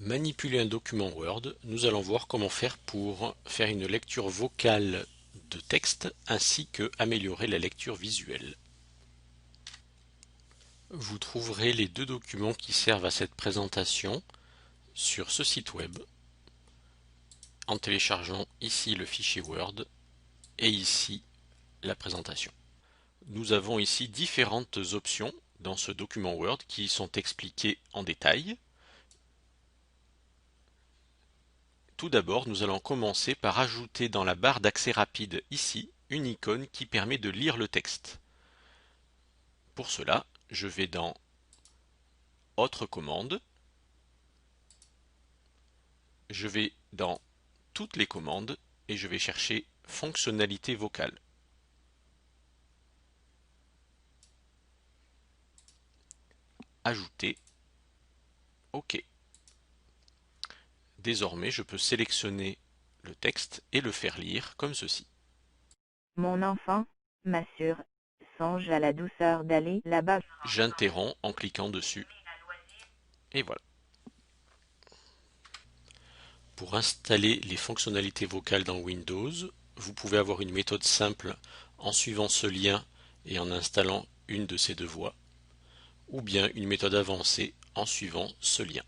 Manipuler un document Word, nous allons voir comment faire pour faire une lecture vocale de texte ainsi que améliorer la lecture visuelle. Vous trouverez les deux documents qui servent à cette présentation sur ce site web en téléchargeant ici le fichier Word et ici la présentation. Nous avons ici différentes options dans ce document Word qui sont expliquées en détail. Tout d'abord, nous allons commencer par ajouter dans la barre d'accès rapide ici une icône qui permet de lire le texte. Pour cela, je vais dans Autres commandes, je vais dans Toutes les commandes et je vais chercher Fonctionnalité vocale. Ajouter, OK. Désormais, je peux sélectionner le texte et le faire lire comme ceci. Mon enfant, ma sœur, songe à la douceur d'aller là-bas. J'interromps en cliquant dessus et voilà. Pour installer les fonctionnalités vocales dans Windows, vous pouvez avoir une méthode simple en suivant ce lien et en installant une de ces deux voies, ou bien une méthode avancée en suivant ce lien.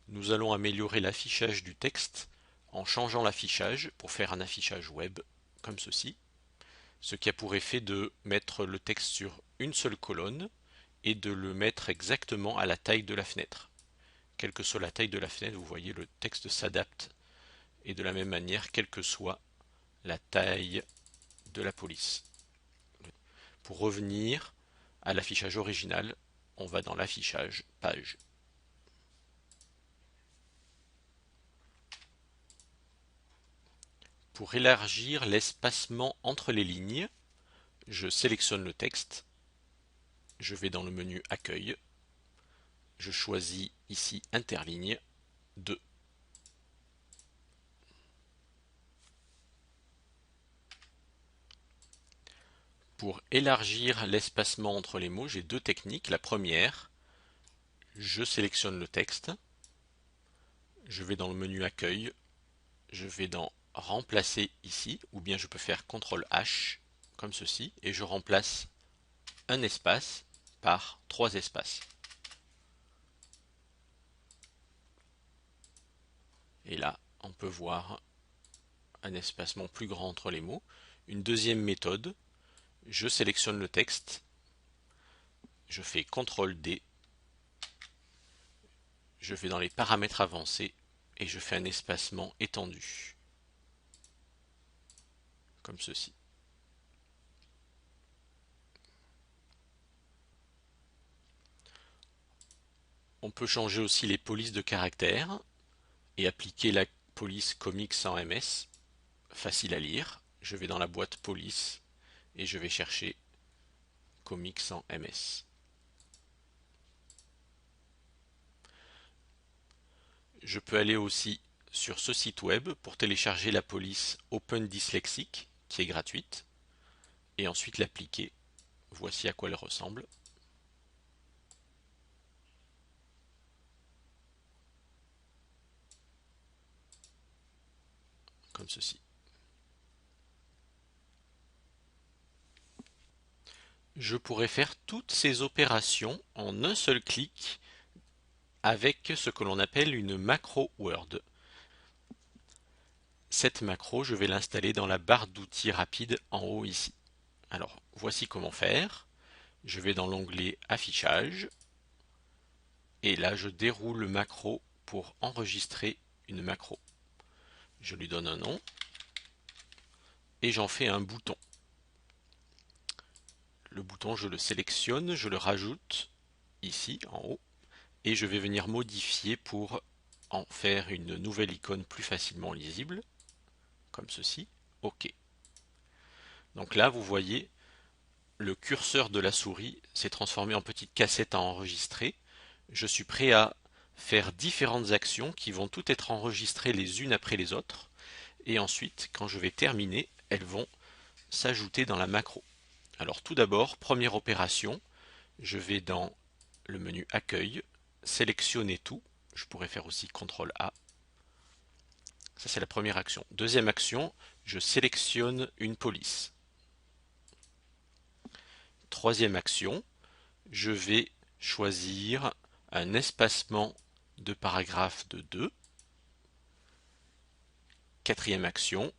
Nous allons améliorer l'affichage du texte en changeant l'affichage pour faire un affichage web comme ceci, ce qui a pour effet de mettre le texte sur une seule colonne et de le mettre exactement à la taille de la fenêtre. Quelle que soit la taille de la fenêtre, vous voyez, le texte s'adapte et de la même manière, quelle que soit la taille de la police. Pour revenir à l'affichage original, on va dans l'affichage page. Pour élargir l'espacement entre les lignes, je sélectionne le texte, je vais dans le menu Accueil, je choisis ici Interligne 2. Pour élargir l'espacement entre les mots, j'ai deux techniques. La première, je sélectionne le texte, je vais dans le menu Accueil, je vais dans Remplacer ici, ou bien je peux faire CTRL H, comme ceci, et je remplace un espace par trois espaces. Et là, on peut voir un espacement plus grand entre les mots. Une deuxième méthode, je sélectionne le texte, je fais CTRL D, je vais dans les paramètres avancés et je fais un espacement étendu, comme ceci. On peut changer aussi les polices de caractères et appliquer la police Comics sans MS, facile à lire. Je vais dans la boîte police et je vais chercher Comics sans MS. Je peux aller aussi sur ce site web pour télécharger la police Open Dyslexic qui est gratuite et ensuite l'appliquer. Voici à quoi elle ressemble. Comme ceci. Je pourrais faire toutes ces opérations en un seul clic avec ce que l'on appelle une macro Word. Cette macro, je vais l'installer dans la barre d'outils rapide en haut ici. Alors, voici comment faire. Je vais dans l'onglet Affichage et là, je déroule le macro pour enregistrer une macro. Je lui donne un nom et j'en fais un bouton. Le bouton, je le sélectionne, je le rajoute ici en haut et je vais venir modifier pour en faire une nouvelle icône plus facilement lisible, comme ceci. OK. Donc là, vous voyez, le curseur de la souris s'est transformé en petite cassette à enregistrer. Je suis prêt à faire différentes actions qui vont toutes être enregistrées les unes après les autres. Et ensuite, quand je vais terminer, elles vont s'ajouter dans la macro. Alors tout d'abord, première opération, je vais dans le menu Accueil, sélectionner tout. Je pourrais faire aussi CTRL A. Ça, c'est la première action. Deuxième action, je sélectionne une police. Troisième action, je vais choisir un espacement de paragraphe de 2. Quatrième action,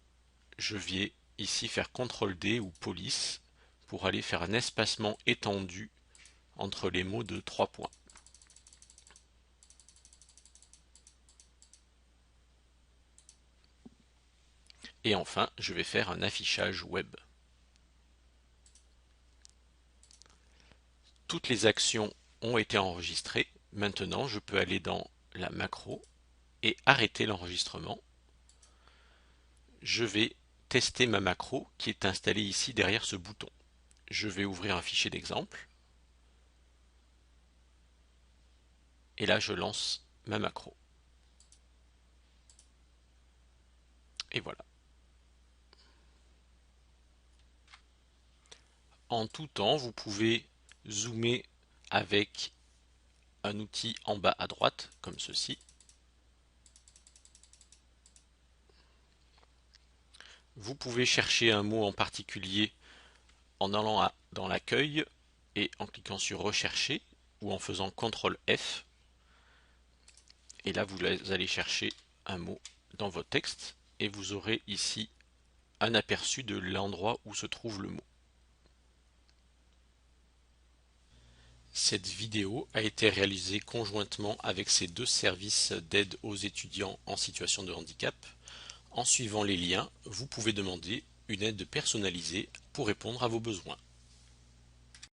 je vais ici faire CTRL D ou police pour aller faire un espacement étendu entre les mots de 3 points. Et enfin, je vais faire un affichage web. Toutes les actions ont été enregistrées. Maintenant, je peux aller dans la macro et arrêter l'enregistrement. Je vais tester ma macro qui est installée ici derrière ce bouton. Je vais ouvrir un fichier d'exemple. Et là, je lance ma macro. Et voilà. En tout temps, vous pouvez zoomer avec un outil en bas à droite, comme ceci. Vous pouvez chercher un mot en particulier en allant dans l'accueil et en cliquant sur Rechercher ou en faisant CTRL F. Et là, vous allez chercher un mot dans votre texte et vous aurez ici un aperçu de l'endroit où se trouve le mot. Cette vidéo a été réalisée conjointement avec ces deux services d'aide aux étudiants en situation de handicap. En suivant les liens, vous pouvez demander une aide personnalisée pour répondre à vos besoins.